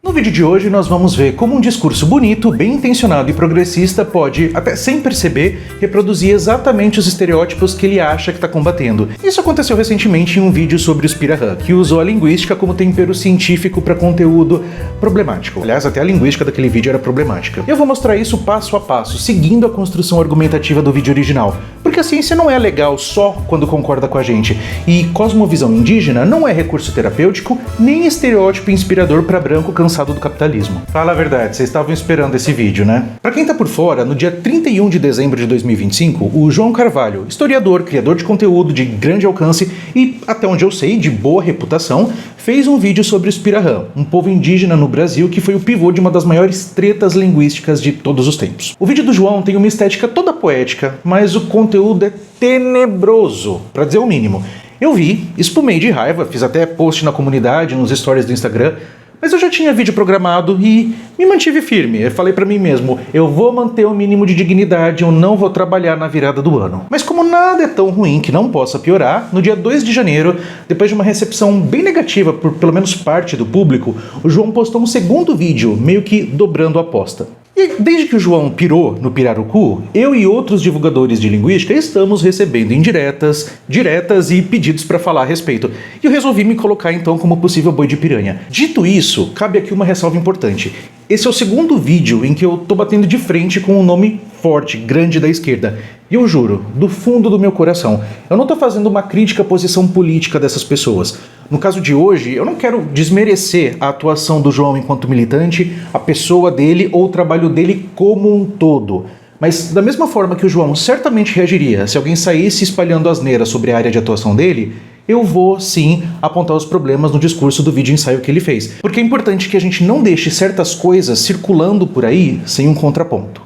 No vídeo de hoje nós vamos ver como um discurso bonito, bem intencionado e progressista pode, até sem perceber, reproduzir exatamente os estereótipos que ele acha que está combatendo. Isso aconteceu recentemente em um vídeo sobre os Pirahan, que usou a linguística como tempero científico para conteúdo problemático. Aliás, até a linguística daquele vídeo era problemática. Eu vou mostrar isso passo a passo, seguindo a construção argumentativa do vídeo original, porque a ciência não é legal só quando concorda com a gente, e cosmovisão indígena não é recurso terapêutico, nem estereótipo inspirador para branco cansado do capitalismo. Fala a verdade, vocês estavam esperando esse vídeo, né? Pra quem tá por fora, no dia 31 de dezembro de 2025, o João Carvalho, historiador, criador de conteúdo de grande alcance e, até onde eu sei, de boa reputação, fez um vídeo sobre os Pirahan, um povo indígena no Brasil que foi o pivô de uma das maiores tretas linguísticas de todos os tempos. O vídeo do João tem uma estética toda poética, mas o conteúdo é tenebroso, pra dizer o mínimo. Eu vi, espumei de raiva, fiz até post na comunidade, nos stories do Instagram, mas eu já tinha vídeo programado e me mantive firme. Eu falei pra mim mesmo, eu vou manter o mínimo de dignidade, eu não vou trabalhar na virada do ano. Mas como nada é tão ruim que não possa piorar, no dia 2 de janeiro, depois de uma recepção bem negativa por pelo menos parte do público, o João postou um segundo vídeo, meio que dobrando a aposta. E desde que o João pirou no Pirarucu, eu e outros divulgadores de linguística estamos recebendo indiretas, diretas e pedidos para falar a respeito. E eu resolvi me colocar então como possível boi de piranha. Dito isso, cabe aqui uma ressalva importante. Esse é o segundo vídeo em que eu tô batendo de frente com um nome forte, grande da esquerda. E eu juro, do fundo do meu coração, eu não tô fazendo uma crítica à posição política dessas pessoas. No caso de hoje, eu não quero desmerecer a atuação do João enquanto militante, a pessoa dele ou o trabalho dele como um todo. Mas da mesma forma que o João certamente reagiria se alguém saísse espalhando asneira sobre a área de atuação dele, eu vou, sim, apontar os problemas no discurso do vídeo ensaio que ele fez. Porque é importante que a gente não deixe certas coisas circulando por aí sem um contraponto.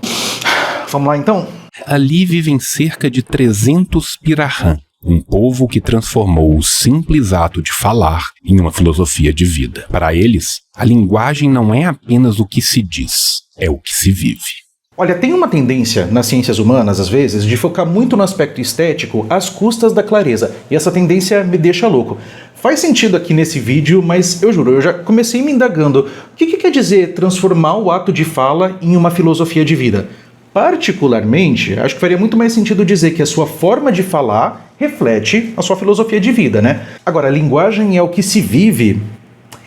Vamos lá, então? Ali vivem cerca de 300 Pirahan, um povo que transformou o simples ato de falar em uma filosofia de vida. Para eles, a linguagem não é apenas o que se diz, é o que se vive. Olha, tem uma tendência nas ciências humanas, às vezes, de focar muito no aspecto estético às custas da clareza, e essa tendência me deixa louco. Faz sentido aqui nesse vídeo, mas eu juro, eu já comecei me indagando o que quer dizer transformar o ato de fala em uma filosofia de vida. Particularmente, acho que faria muito mais sentido dizer que a sua forma de falar reflete a sua filosofia de vida, né? Agora, a linguagem é o que se vive.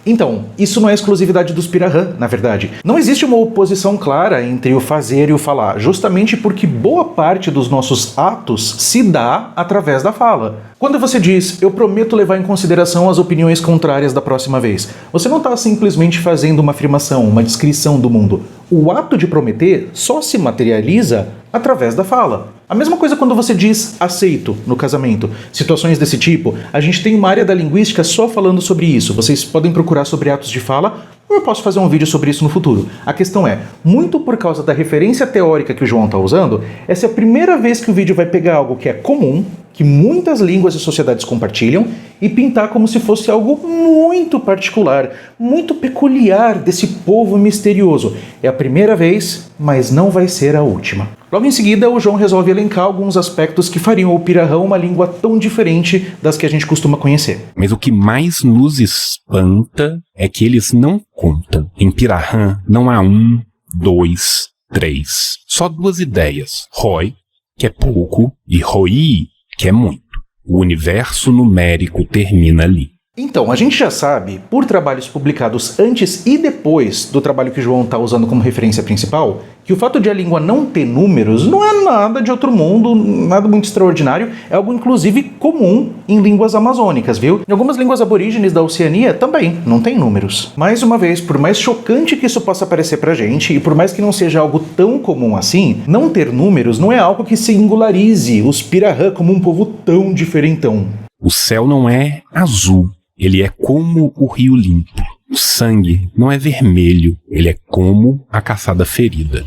Então, isso não é exclusividade dos Pirahan, na verdade. Não existe uma oposição clara entre o fazer e o falar, justamente porque boa parte dos nossos atos se dá através da fala. Quando você diz, eu prometo levar em consideração as opiniões contrárias da próxima vez, você não está simplesmente fazendo uma afirmação, uma descrição do mundo. O ato de prometer só se materializa através da fala. A mesma coisa quando você diz aceito no casamento. Situações desse tipo, a gente tem uma área da linguística só falando sobre isso. Vocês podem procurar sobre atos de fala, ou eu posso fazer um vídeo sobre isso no futuro. A questão é, muito por causa da referência teórica que o João está usando, essa é a primeira vez que o vídeo vai pegar algo que é comum, que muitas línguas e sociedades compartilham, e pintar como se fosse algo muito particular, muito peculiar desse povo misterioso. É a primeira vez, mas não vai ser a última. Logo em seguida, o João resolve elencar alguns aspectos que fariam o Pirahan uma língua tão diferente das que a gente costuma conhecer. Mas o que mais nos espanta é que eles não contam. Em Pirahan não há 1, 2, 3. Só duas ideias. Roi, que é pouco, e Roi, que é muito. O universo numérico termina ali. Então, a gente já sabe, por trabalhos publicados antes e depois do trabalho que o João está usando como referência principal, que o fato de a língua não ter números não é nada de outro mundo, nada muito extraordinário, é algo inclusive comum em línguas amazônicas, viu? Em algumas línguas aborígenes da Oceania também não tem números. Mais uma vez, por mais chocante que isso possa parecer pra gente, e por mais que não seja algo tão comum assim, não ter números não é algo que singularize os Pirahan como um povo tão diferentão. O céu não é azul. Ele é como o rio limpo. O sangue não é vermelho, ele é como a caçada ferida.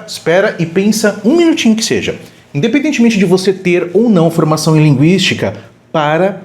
Espera e pensa um minutinho que seja. Independentemente de você ter ou não formação em linguística,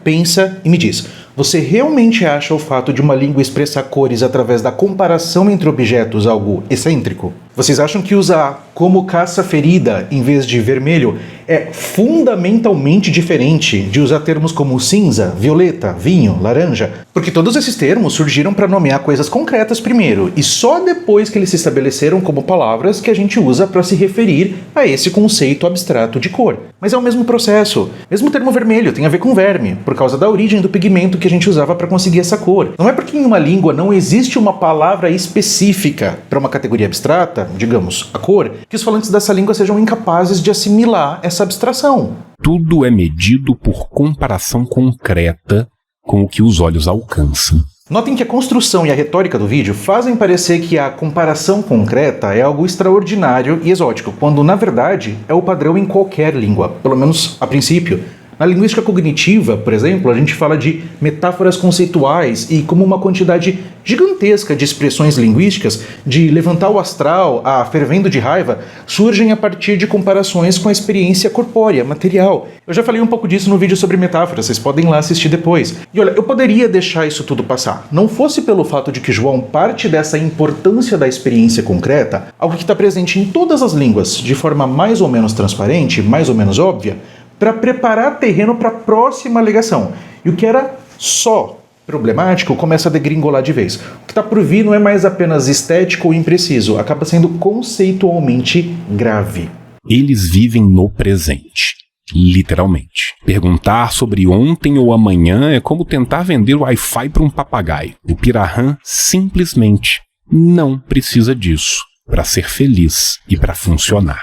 pensa e me diz. Você realmente acha o fato de uma língua expressar cores através da comparação entre objetos algo excêntrico? Vocês acham que usar como caça-ferida em vez de vermelho é fundamentalmente diferente de usar termos como cinza, violeta, vinho, laranja? Porque todos esses termos surgiram para nomear coisas concretas primeiro, e só depois que eles se estabeleceram como palavras que a gente usa para se referir a esse conceito abstrato de cor. Mas é o mesmo processo. Mesmo o termo vermelho tem a ver com verme, por causa da origem do pigmento que a gente usava para conseguir essa cor. Não é porque em uma língua não existe uma palavra específica para uma categoria abstrata, digamos, a cor, que os falantes dessa língua sejam incapazes de assimilar essa abstração. Tudo é medido por comparação concreta com o que os olhos alcançam. Notem que a construção e a retórica do vídeo fazem parecer que a comparação concreta é algo extraordinário e exótico, quando na verdade é o padrão em qualquer língua, pelo menos a princípio. Na linguística cognitiva, por exemplo, a gente fala de metáforas conceituais e como uma quantidade gigantesca de expressões linguísticas, de levantar o astral a fervendo de raiva, surgem a partir de comparações com a experiência corpórea, material. Eu já falei um pouco disso no vídeo sobre metáforas, vocês podem ir lá assistir depois. E olha, eu poderia deixar isso tudo passar. Não fosse pelo fato de que João parte dessa importância da experiência concreta, algo que está presente em todas as línguas, de forma mais ou menos transparente, mais ou menos óbvia, para preparar terreno para a próxima alegação. E o que era só problemático começa a degringolar de vez. O que está por vir não é mais apenas estético ou impreciso, acaba sendo conceitualmente grave. Eles vivem no presente, literalmente. Perguntar sobre ontem ou amanhã é como tentar vender o Wi-Fi para um papagaio. O Pirahan simplesmente não precisa disso para ser feliz e para funcionar.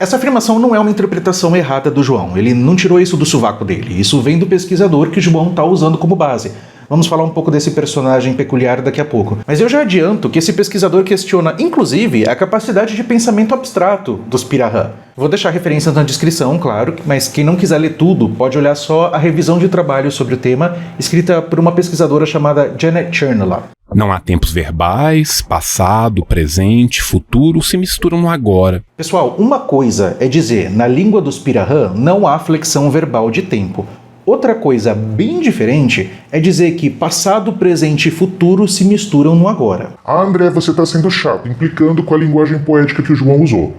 Essa afirmação não é uma interpretação errada do João, ele não tirou isso do sovaco dele, isso vem do pesquisador que o João está usando como base. Vamos falar um pouco desse personagem peculiar daqui a pouco. Mas eu já adianto que esse pesquisador questiona, inclusive, a capacidade de pensamento abstrato dos Pirahan. Vou deixar referências na descrição, claro, mas quem não quiser ler tudo pode olhar só a revisão de trabalho sobre o tema, escrita por uma pesquisadora chamada Janet Chernow. Não há tempos verbais, passado, presente, futuro se misturam no agora. Pessoal, uma coisa é dizer, na língua dos Pirahan não há flexão verbal de tempo. Outra coisa bem diferente é dizer que passado, presente e futuro se misturam no agora. Ah, André, você está sendo chato, implicando com a linguagem poética que o João usou.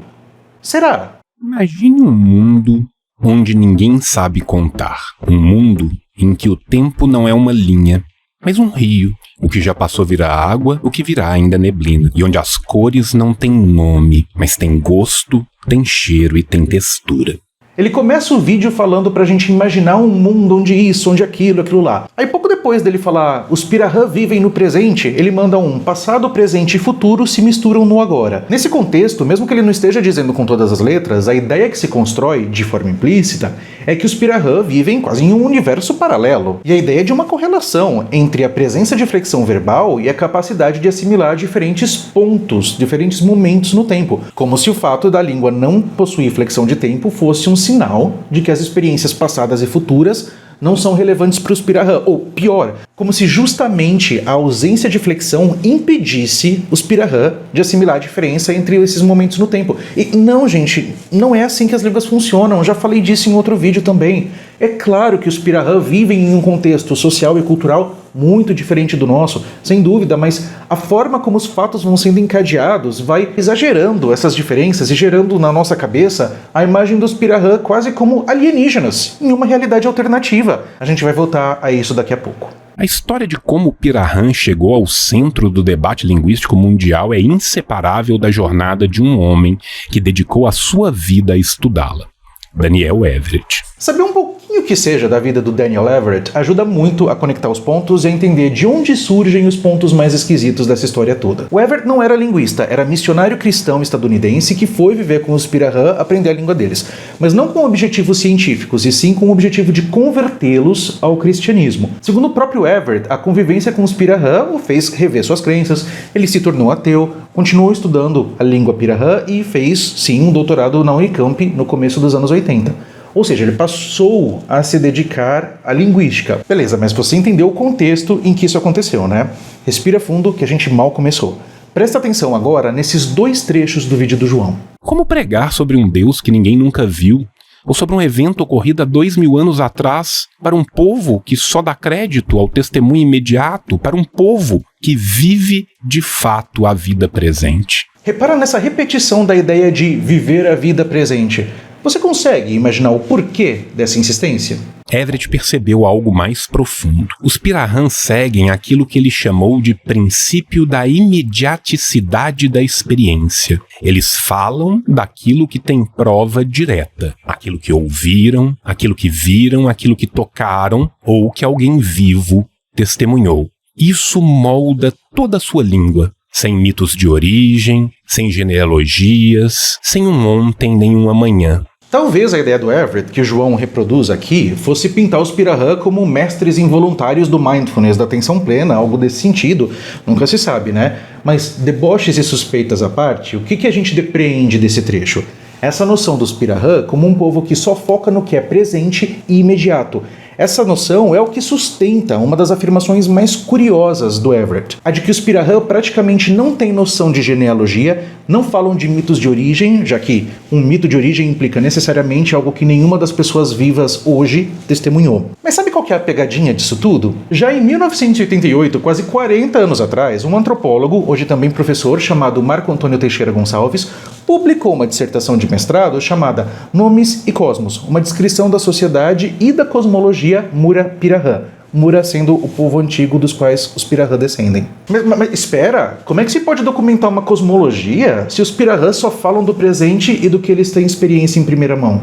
Será? Imagine um mundo onde ninguém sabe contar. Um mundo em que o tempo não é uma linha, mas um rio. O que já passou vira água, o que virá ainda neblina. E onde as cores não têm nome, mas têm gosto, têm cheiro e têm textura. Ele começa o vídeo falando pra gente imaginar um mundo onde isso, onde aquilo lá. Aí pouco depois dele falar, os Pirahan vivem no presente, ele manda um passado, presente e futuro se misturam no agora. Nesse contexto, mesmo que ele não esteja dizendo com todas as letras, a ideia que se constrói, de forma implícita, é que os Pirahan vivem quase em um universo paralelo. E a ideia é de uma correlação entre a presença de flexão verbal e a capacidade de assimilar diferentes pontos, diferentes momentos no tempo. Como se o fato da língua não possuir flexão de tempo fosse um sinal de que as experiências passadas e futuras não são relevantes para os Pirahan, ou pior, como se justamente a ausência de flexão impedisse os Pirahan de assimilar a diferença entre esses momentos no tempo. E não, gente, não é assim que as línguas funcionam, já falei disso em outro vídeo também. É claro que os Pirahan vivem em um contexto social e cultural muito diferente do nosso, sem dúvida, mas a forma como os fatos vão sendo encadeados vai exagerando essas diferenças e gerando na nossa cabeça a imagem dos Pirahan quase como alienígenas, em uma realidade alternativa. A gente vai voltar a isso daqui a pouco. A história de como o Pirahan chegou ao centro do debate linguístico mundial é inseparável da jornada de um homem que dedicou a sua vida a estudá-la, Daniel Everett. Saber um pouquinho que seja da vida do Daniel Everett ajuda muito a conectar os pontos e a entender de onde surgem os pontos mais esquisitos dessa história toda. O Everett não era linguista, era missionário cristão estadunidense que foi viver com os Pirahan, aprender a língua deles, mas não com objetivos científicos, e sim com o objetivo de convertê-los ao cristianismo. Segundo o próprio Everett, a convivência com os Pirahan o fez rever suas crenças, ele se tornou ateu, continuou estudando a língua Pirahan e fez, sim, um doutorado na Unicamp no começo dos anos 80. Ou seja, ele passou a se dedicar à linguística. Beleza, mas você entendeu o contexto em que isso aconteceu, né? Respira fundo que a gente mal começou. Presta atenção agora nesses dois trechos do vídeo do João. Como pregar sobre um Deus que ninguém nunca viu? Ou sobre um evento ocorrido há 2000 anos atrás para um povo que só dá crédito ao testemunho imediato, para um povo que vive de fato a vida presente? Repara nessa repetição da ideia de viver a vida presente. Você consegue imaginar o porquê dessa insistência? Everett percebeu algo mais profundo. Os Pirahãs seguem aquilo que ele chamou de princípio da imediaticidade da experiência. Eles falam daquilo que tem prova direta. Aquilo que ouviram, aquilo que viram, aquilo que tocaram ou que alguém vivo testemunhou. Isso molda toda a sua língua. Sem mitos de origem, sem genealogias, sem um ontem nem um amanhã. Talvez a ideia do Everett, que o João reproduz aqui, fosse pintar os Pirahã como mestres involuntários do mindfulness, da atenção plena, algo desse sentido. Nunca se sabe, né? Mas, deboches e suspeitas à parte, o que a gente depreende desse trecho? Essa noção dos Pirahã como um povo que só foca no que é presente e imediato. Essa noção é o que sustenta uma das afirmações mais curiosas do Everett, a de que os Pirahã praticamente não têm noção de genealogia, não falam de mitos de origem, já que um mito de origem implica necessariamente algo que nenhuma das pessoas vivas hoje testemunhou. Mas sabe qual que é a pegadinha disso tudo? Já em 1988, quase 40 anos atrás, um antropólogo, hoje também professor, chamado Marco Antônio Teixeira Gonçalves, publicou uma dissertação de mestrado chamada Nomes e Cosmos, uma descrição da sociedade e da cosmologia Mura-Pirahã. Mura sendo o povo antigo dos quais os Pirahã descendem. Mas espera, como é que se pode documentar uma cosmologia se os Pirahã só falam do presente e do que eles têm experiência em primeira mão?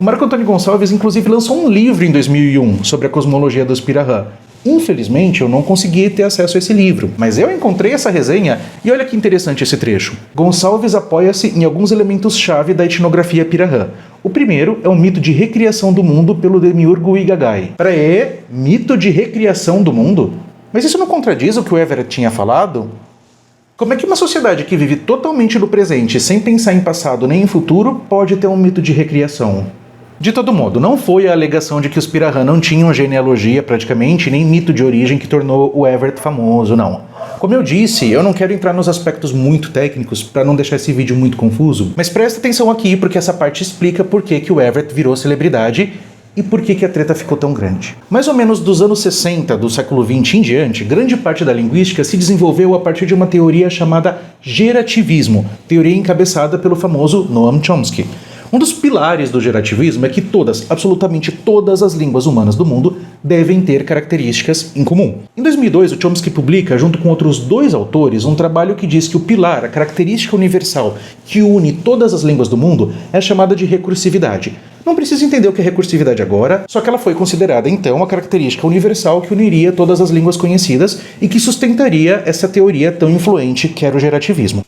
O Marco Antônio Gonçalves, inclusive, lançou um livro em 2001 sobre a cosmologia dos Pirahã. Infelizmente, eu não consegui ter acesso a esse livro, mas eu encontrei essa resenha e olha que interessante esse trecho. Gonçalves apoia-se em alguns elementos-chave da etnografia Pirahã. O primeiro é o mito de recriação do mundo pelo demiurgo Igagai. Mito de recriação do mundo? Mas isso não contradiz o que o Everett tinha falado? Como é que uma sociedade que vive totalmente no presente, sem pensar em passado nem em futuro, pode ter um mito de recriação? De todo modo, não foi a alegação de que os Pirahã não tinham genealogia praticamente, nem mito de origem que tornou o Everett famoso, não. Como eu disse, eu não quero entrar nos aspectos muito técnicos para não deixar esse vídeo muito confuso, mas presta atenção aqui porque essa parte explica por que o Everett virou celebridade e por que a treta ficou tão grande. Mais ou menos dos anos 60 do século XX em diante, grande parte da linguística se desenvolveu a partir de uma teoria chamada gerativismo, teoria encabeçada pelo famoso Noam Chomsky. Um dos pilares do gerativismo é que absolutamente todas as línguas humanas do mundo devem ter características em comum. Em 2002, o Chomsky publica, junto com outros 2 autores, um trabalho que diz que o pilar, a característica universal que une todas as línguas do mundo, é chamada de recursividade. Não precisa entender o que é recursividade agora, só que ela foi considerada, então, a característica universal que uniria todas as línguas conhecidas e que sustentaria essa teoria tão influente que era o gerativismo.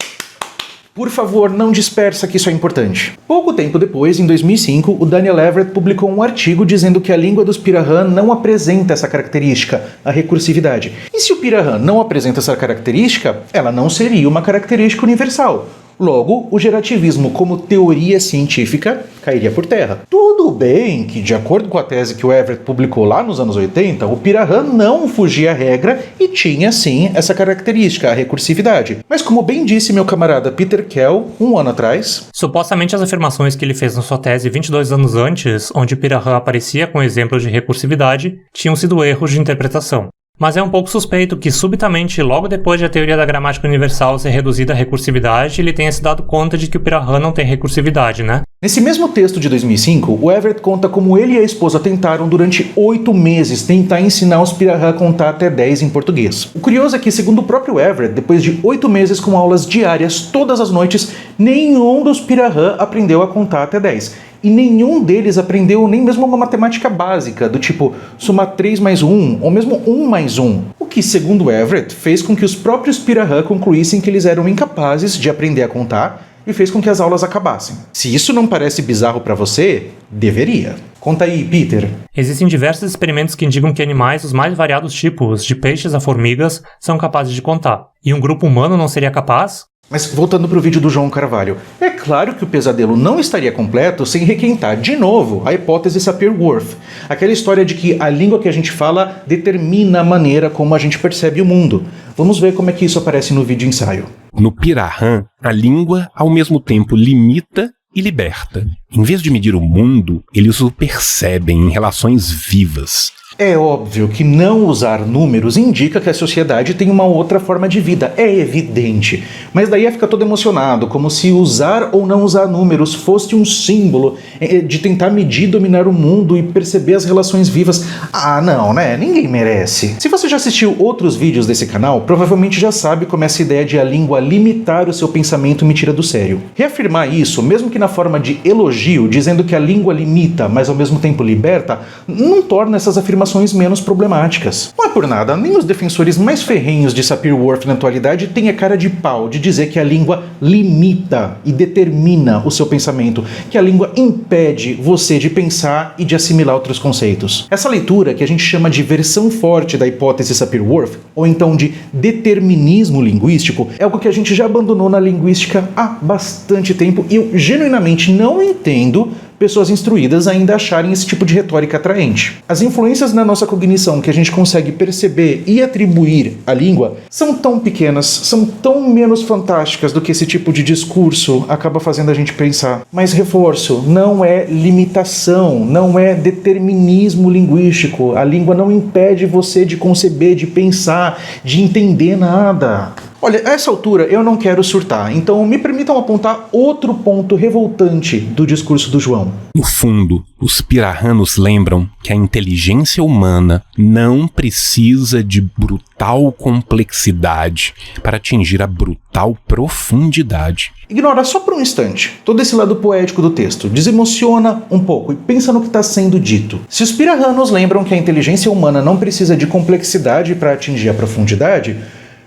Por favor, não dispersa que isso é importante. Pouco tempo depois, em 2005, o Daniel Everett publicou um artigo dizendo que a língua dos Pirahã não apresenta essa característica, a recursividade. E se o Pirahã não apresenta essa característica, ela não seria uma característica universal. Logo, o gerativismo como teoria científica cairia por terra. Tudo bem que, de acordo com a tese que o Everett publicou lá nos anos 80, o Pirahã não fugia à regra e tinha, sim, essa característica, a recursividade. Mas como bem disse meu camarada Peter Kell, um ano atrás... Supostamente as afirmações que ele fez na sua tese 22 anos antes, onde o Pirahã aparecia com exemplos de recursividade, tinham sido erros de interpretação. Mas é um pouco suspeito que, subitamente, logo depois de a teoria da gramática universal ser reduzida à recursividade, ele tenha se dado conta de que o Pirahã não tem recursividade, né? Nesse mesmo texto de 2005, o Everett conta como ele e a esposa tentaram, durante 8 meses, tentar ensinar os Pirahã a contar até 10 em português. O curioso é que, segundo o próprio Everett, depois de 8 meses com aulas diárias todas as noites, nenhum dos Pirahã aprendeu a contar até 10. E nenhum deles aprendeu nem mesmo uma matemática básica, do tipo somar 3 mais 1, ou mesmo 1 mais 1. O que, segundo Everett, fez com que os próprios Pirahã concluíssem que eles eram incapazes de aprender a contar e fez com que as aulas acabassem. Se isso não parece bizarro pra você, deveria. Conta aí, Peter. Existem diversos experimentos que indicam que animais dos mais variados tipos, de peixes a formigas, são capazes de contar. E um grupo humano não seria capaz? Mas voltando para o vídeo do João Carvalho, é claro que o pesadelo não estaria completo sem requentar de novo a hipótese Sapir-Whorf, aquela história de que a língua que a gente fala determina a maneira como a gente percebe o mundo. Vamos ver como é que isso aparece no vídeo ensaio. No Pirahã, a língua ao mesmo tempo limita e liberta. Em vez de medir o mundo, eles o percebem em relações vivas. É óbvio que não usar números indica que a sociedade tem uma outra forma de vida, é evidente. Mas daí fica todo emocionado, como se usar ou não usar números fosse um símbolo de tentar medir, dominar o mundo e perceber as relações vivas. Ah, não, né? Ninguém merece. Se você já assistiu outros vídeos desse canal, provavelmente já sabe como essa ideia de a língua limitar o seu pensamento me tira do sério. Reafirmar isso, mesmo que na forma de elogio, dizendo que a língua limita, mas ao mesmo tempo liberta, não torna essas afirmações menos problemáticas. Não é por nada, nem os defensores mais ferrenhos de Sapir-Whorf na atualidade têm a cara de pau de dizer que a língua limita e determina o seu pensamento, que a língua impede você de pensar e de assimilar outros conceitos. Essa leitura, que a gente chama de versão forte da hipótese Sapir-Whorf, ou então de determinismo linguístico, é algo que a gente já abandonou na linguística há bastante tempo e eu genuinamente não entendo pessoas instruídas ainda acharem esse tipo de retórica atraente. As influências na nossa cognição que a gente consegue perceber e atribuir à língua são tão pequenas, são tão menos fantásticas do que esse tipo de discurso acaba fazendo a gente pensar. Mas reforço, não é limitação, não é determinismo linguístico. A língua não impede você de conceber, de pensar, de entender nada. Olha, a essa altura eu não quero surtar, então me permitam apontar outro ponto revoltante do discurso do João. No fundo, os pirahãnos lembram que a inteligência humana não precisa de brutal complexidade para atingir a brutal profundidade. Ignora só por um instante todo esse lado poético do texto, desemociona um pouco e pensa no que está sendo dito. Se os pirahãnos lembram que a inteligência humana não precisa de complexidade para atingir a profundidade,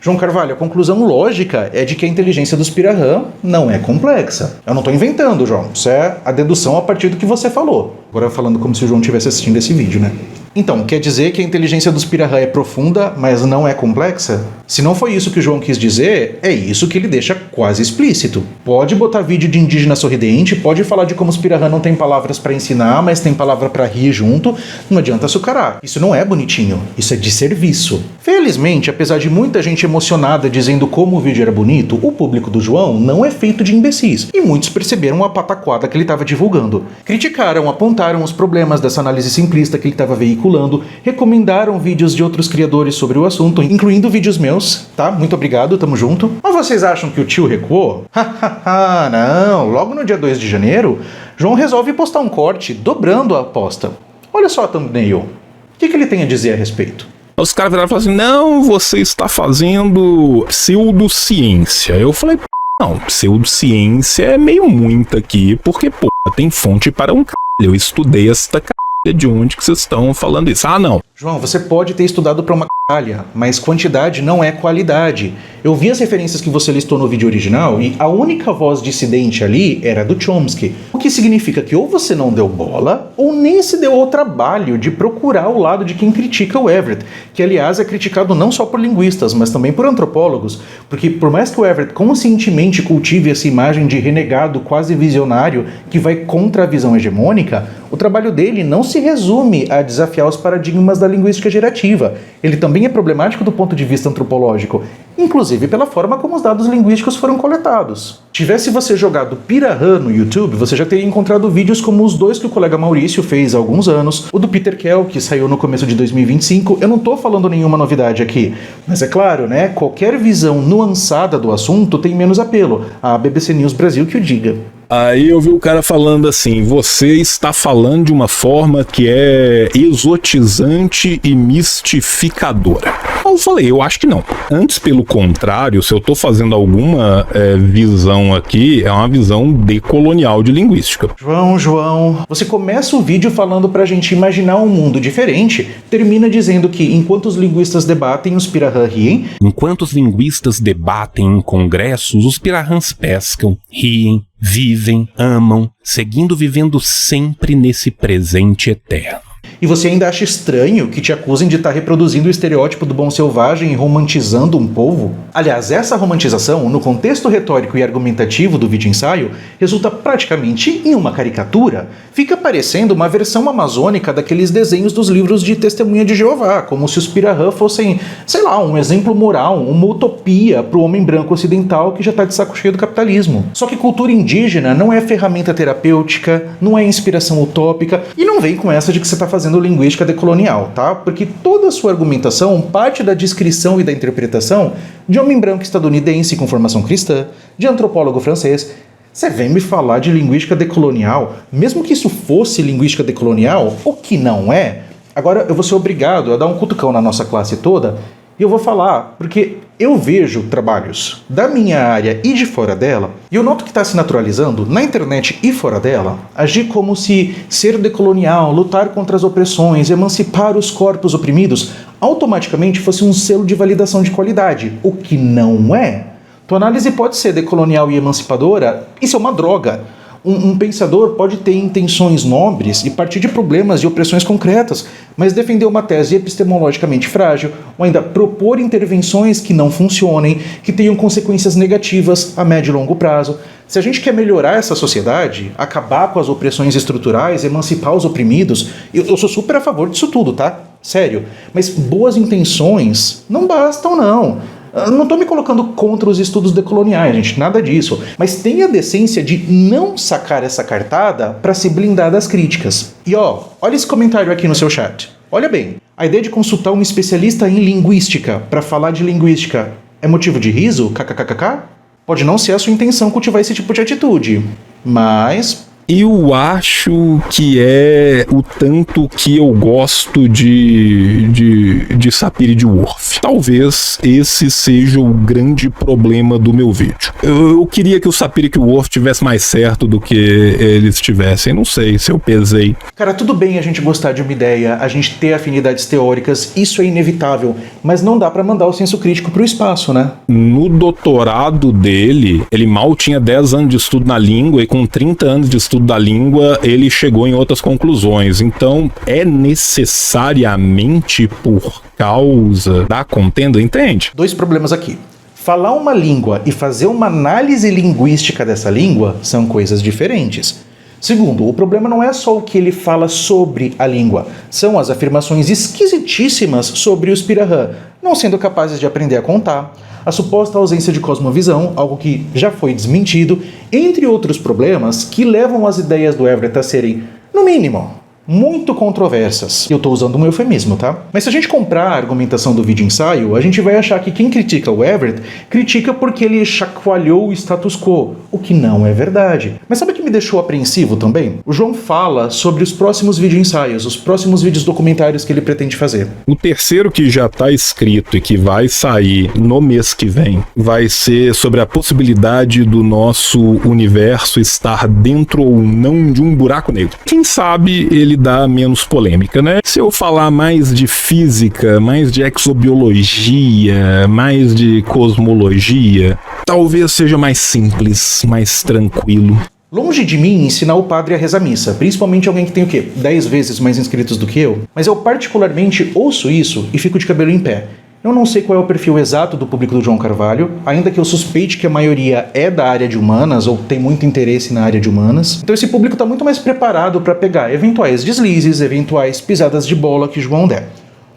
João Carvalho, a conclusão lógica é de que a inteligência dos pirahã não é complexa. Eu não estou inventando, João. Isso é a dedução a partir do que você falou. Agora falando como se o João estivesse assistindo esse vídeo, né? Então, quer dizer que a inteligência dos pirahã é profunda, mas não é complexa? Se não foi isso que o João quis dizer, é isso que ele deixa quase explícito. Pode botar vídeo de indígena sorridente, pode falar de como os pirahã não têm palavras para ensinar, mas tem palavra para rir junto, não adianta açucarar. Isso não é bonitinho, isso é de serviço. Felizmente, apesar de muita gente emocionada dizendo como o vídeo era bonito, o público do João não é feito de imbecis, e muitos perceberam a pataquada que ele estava divulgando. Criticaram, apontaram os problemas dessa análise simplista que ele estava veiculando, recomendaram vídeos de outros criadores sobre o assunto, incluindo vídeos meus, tá? Muito obrigado, tamo junto. Mas vocês acham que o tio recuou? Hahaha, não. Logo no dia 2 de janeiro, João resolve postar um corte dobrando a aposta. Olha só a thumbnail. O que ele tem a dizer a respeito? Os caras viraram e falaram assim, não, você está fazendo pseudociência. Eu falei, não, pseudociência é meio muito aqui, porque, tem fonte para um c****. Eu estudei esta c****. De onde que vocês estão falando isso? Ah, não. João, você pode ter estudado para uma c****, mas quantidade não é qualidade. Eu vi as referências que você listou no vídeo original e a única voz dissidente ali era do Chomsky. O que significa que ou você não deu bola, ou nem se deu ao trabalho de procurar o lado de quem critica o Everett, que aliás é criticado não só por linguistas, mas também por antropólogos, porque por mais que o Everett conscientemente cultive essa imagem de renegado quase visionário que vai contra a visão hegemônica, o trabalho dele não se resume a desafiar os paradigmas da linguística gerativa. Ele também é problemático do ponto de vista antropológico, inclusive pela forma como os dados linguísticos foram coletados. Tivesse você jogado pirahã no YouTube, você já teria encontrado vídeos como os dois que o colega Maurício fez há alguns anos, o do Peter Kell, que saiu no começo de 2025. Eu não tô falando nenhuma novidade aqui, mas é claro, né? Qualquer visão nuançada do assunto tem menos apelo. A BBC News Brasil que o diga. Aí eu vi o cara falando assim, você está falando de uma forma que é exotizante e mistificadora. Eu falei, eu acho que não. Antes, pelo contrário, se eu estou fazendo alguma visão aqui, é uma visão decolonial de linguística. João, você começa o vídeo falando pra gente imaginar um mundo diferente, termina dizendo que enquanto os linguistas debatem, os pirahã riem. Enquanto os linguistas debatem em congressos, os pirahãs pescam, riem, vivem, amam, seguindo vivendo sempre nesse presente eterno. E você ainda acha estranho que te acusem de estar reproduzindo o estereótipo do bom selvagem e romantizando um povo? Aliás, essa romantização, no contexto retórico e argumentativo do vídeo-ensaio, resulta praticamente em uma caricatura. Fica parecendo uma versão amazônica daqueles desenhos dos livros de Testemunha de Jeová, como se os pirahã fossem, sei lá, um exemplo moral, uma utopia para o homem branco ocidental que já está de saco cheio do capitalismo. Só que cultura indígena não é ferramenta terapêutica, não é inspiração utópica, e não vem com essa de que você está fazendo fazendo linguística decolonial, tá? Porque toda a sua argumentação parte da descrição e da interpretação de homem branco estadunidense com formação cristã, de antropólogo francês. Você vem me falar de linguística decolonial, mesmo que isso fosse linguística decolonial, o que não é? Agora eu vou ser obrigado a dar um cutucão na nossa classe toda e eu vou falar, porque eu vejo trabalhos da minha área e de fora dela, e eu noto que está se naturalizando, na internet e fora dela, agir como se ser decolonial, lutar contra as opressões, emancipar os corpos oprimidos, automaticamente fosse um selo de validação de qualidade, o que não é. Tua análise pode ser decolonial e emancipadora, isso é uma droga. Um pensador pode ter intenções nobres e partir de problemas e opressões concretas, mas defender uma tese epistemologicamente frágil, ou ainda propor intervenções que não funcionem, que tenham consequências negativas a médio e longo prazo. Se a gente quer melhorar essa sociedade, acabar com as opressões estruturais, emancipar os oprimidos, eu sou super a favor disso tudo, tá? Sério. Mas boas intenções não bastam, não. Eu não estou me colocando contra os estudos decoloniais, gente, nada disso. Mas tenha a decência de não sacar essa cartada para se blindar das críticas. E olha esse comentário aqui no seu chat. Olha bem, a ideia de consultar um especialista em linguística para falar de linguística é motivo de riso? KKKKK? Pode não ser a sua intenção cultivar esse tipo de atitude, mas... Eu acho que é o tanto que eu gosto de Sapir-Whorf. Talvez esse seja o grande problema do meu vídeo. Eu queria que o Sapir-Whorf tivesse mais certo do que eles tivessem. Não sei se eu pesei. Cara, tudo bem a gente gostar de uma ideia, a gente ter afinidades teóricas, isso é inevitável. Mas não dá pra mandar o senso crítico pro espaço, né? No doutorado dele, ele mal tinha 10 anos de estudo na língua e com 30 anos de estudo da língua, ele chegou em outras conclusões. Então, é necessariamente por causa da contenda, entende? Dois problemas aqui. Falar uma língua e fazer uma análise linguística dessa língua são coisas diferentes. Segundo, o problema não é só o que ele fala sobre a língua, são as afirmações esquisitíssimas sobre os Pirahã, não sendo capazes de aprender a contar, a suposta ausência de cosmovisão, algo que já foi desmentido, entre outros problemas que levam as ideias do Everett a serem, no mínimo, muito controversas. Eu estou usando um eufemismo, tá? Mas se a gente comprar a argumentação do vídeo ensaio, a gente vai achar que quem critica o Everett critica porque ele chacoalhou o status quo, o que não é verdade. Mas sabe o que me deixou apreensivo também? O João fala sobre os próximos vídeo ensaios, os próximos vídeos documentários que ele pretende fazer. O terceiro que já está escrito e que vai sair no mês que vem vai ser sobre a possibilidade do nosso universo estar dentro ou não de um buraco negro. Quem sabe ele dá menos polêmica, né? Se eu falar mais de física, mais de exobiologia, mais de cosmologia, talvez seja mais simples, mais tranquilo. Longe de mim ensinar o padre a rezar missa, principalmente alguém que tem o quê? 10 vezes mais inscritos do que eu. Mas eu particularmente ouço isso e fico de cabelo em pé. Eu não sei qual é o perfil exato do público do João Carvalho, ainda que eu suspeite que a maioria é da área de humanas ou tem muito interesse na área de humanas. Então esse público está muito mais preparado para pegar eventuais deslizes, eventuais pisadas de bola que o João der.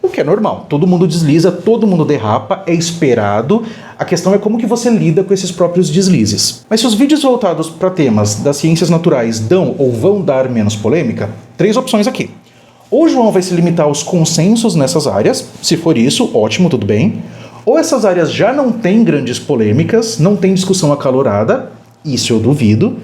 O que é normal, todo mundo desliza, todo mundo derrapa, é esperado. A questão é como que você lida com esses próprios deslizes. Mas se os vídeos voltados para temas das ciências naturais dão ou vão dar menos polêmica, 3 opções aqui. Ou o João vai se limitar aos consensos nessas áreas, se for isso, ótimo, tudo bem. Ou essas áreas já não têm grandes polêmicas, não tem discussão acalorada, isso eu duvido.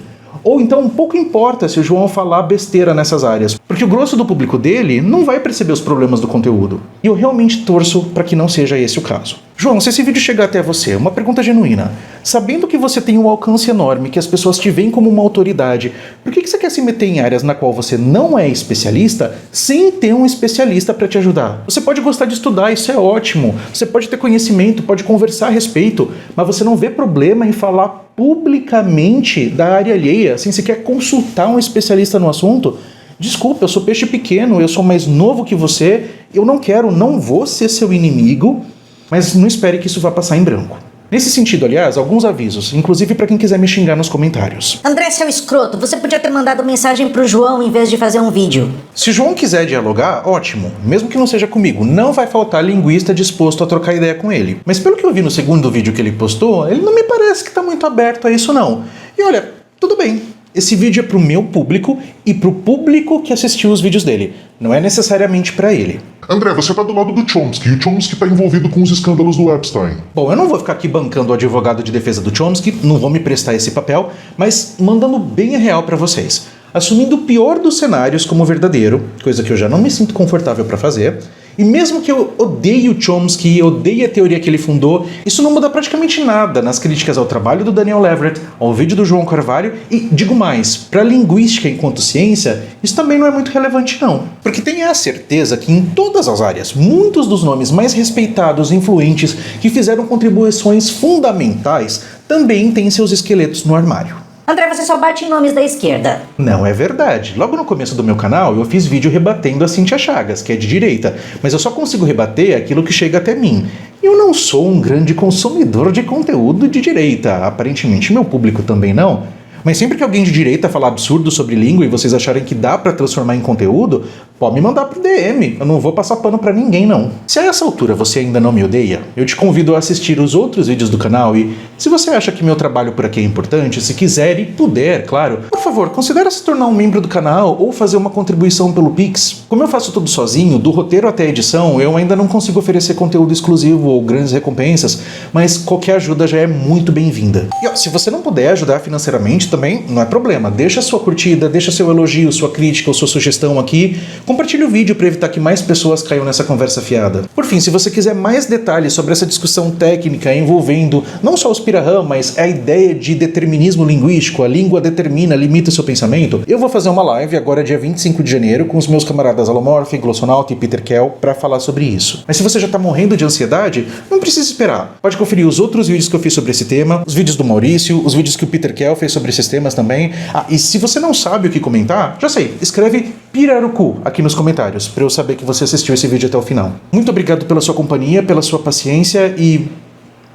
Ou então pouco importa se o João falar besteira nessas áreas, porque o grosso do público dele não vai perceber os problemas do conteúdo. E eu realmente torço para que não seja esse o caso. João, se esse vídeo chegar até você, uma pergunta genuína. Sabendo que você tem um alcance enorme, que as pessoas te veem como uma autoridade, por que você quer se meter em áreas na qual você não é especialista, sem ter um especialista para te ajudar? Você pode gostar de estudar, isso é ótimo. Você pode ter conhecimento, pode conversar a respeito, mas você não vê problema em falar publicamente da área alheia, sem sequer consultar um especialista no assunto. Desculpa, eu sou peixe pequeno, eu sou mais novo que você, eu não vou ser seu inimigo, mas não espere que isso vá passar em branco. Nesse sentido, aliás, alguns avisos, inclusive para quem quiser me xingar nos comentários. André, seu escroto, você podia ter mandado mensagem pro João em vez de fazer um vídeo. Se o João quiser dialogar, ótimo, mesmo que não seja comigo, não vai faltar linguista disposto a trocar ideia com ele. Mas pelo que eu vi no segundo vídeo que ele postou, ele não me parece que tá muito aberto a isso não. E olha, tudo bem. Esse vídeo é pro meu público e pro público que assistiu os vídeos dele. Não é necessariamente pra ele. André, você tá do lado do Chomsky, e o Chomsky tá envolvido com os escândalos do Epstein. Bom, eu não vou ficar aqui bancando o advogado de defesa do Chomsky, não vou me prestar esse papel, mas mandando bem a real pra vocês. Assumindo o pior dos cenários como verdadeiro, coisa que eu já não me sinto confortável pra fazer, e mesmo que eu odeie o Chomsky, odeie a teoria que ele fundou, isso não muda praticamente nada nas críticas ao trabalho do Daniel Leverett, ao vídeo do João Carvalho e, digo mais, para a linguística enquanto ciência, isso também não é muito relevante não. Porque tenha a certeza que em todas as áreas, muitos dos nomes mais respeitados e influentes que fizeram contribuições fundamentais também têm seus esqueletos no armário. André, você só bate em nomes da esquerda. Não é verdade. Logo no começo do meu canal, eu fiz vídeo rebatendo a Cíntia Chagas, que é de direita, mas eu só consigo rebater aquilo que chega até mim. Eu não sou um grande consumidor de conteúdo de direita, aparentemente meu público também não. Mas sempre que alguém de direita falar absurdo sobre língua e vocês acharem que dá pra transformar em conteúdo, pode me mandar pro DM, eu não vou passar pano pra ninguém não. Se a essa altura você ainda não me odeia, eu te convido a assistir os outros vídeos do canal e, se você acha que meu trabalho por aqui é importante, se quiser e puder, claro, por favor, considere se tornar um membro do canal ou fazer uma contribuição pelo Pix. Como eu faço tudo sozinho, do roteiro até a edição, eu ainda não consigo oferecer conteúdo exclusivo ou grandes recompensas, mas qualquer ajuda já é muito bem-vinda. E ó, se você não puder ajudar financeiramente, também não é problema. Deixa sua curtida, deixa seu elogio, sua crítica ou sua sugestão aqui. Compartilhe o vídeo para evitar que mais pessoas caiam nessa conversa fiada. Por fim, se você quiser mais detalhes sobre essa discussão técnica envolvendo não só os Pirahã, mas a ideia de determinismo linguístico, a língua determina, limita o seu pensamento, eu vou fazer uma live agora dia 25 de janeiro com os meus camaradas Alomorph, Glossonauta e Peter Kell para falar sobre isso. Mas se você já tá morrendo de ansiedade, não precisa esperar. Pode conferir os outros vídeos que eu fiz sobre esse tema, os vídeos do Maurício, os vídeos que o Peter Kell fez sobre esses temas também. Ah, e se você não sabe o que comentar, já sei, escreve Pirarucu aqui nos comentários, para eu saber que você assistiu esse vídeo até o final. Muito obrigado pela sua companhia, pela sua paciência e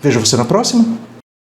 vejo você na próxima.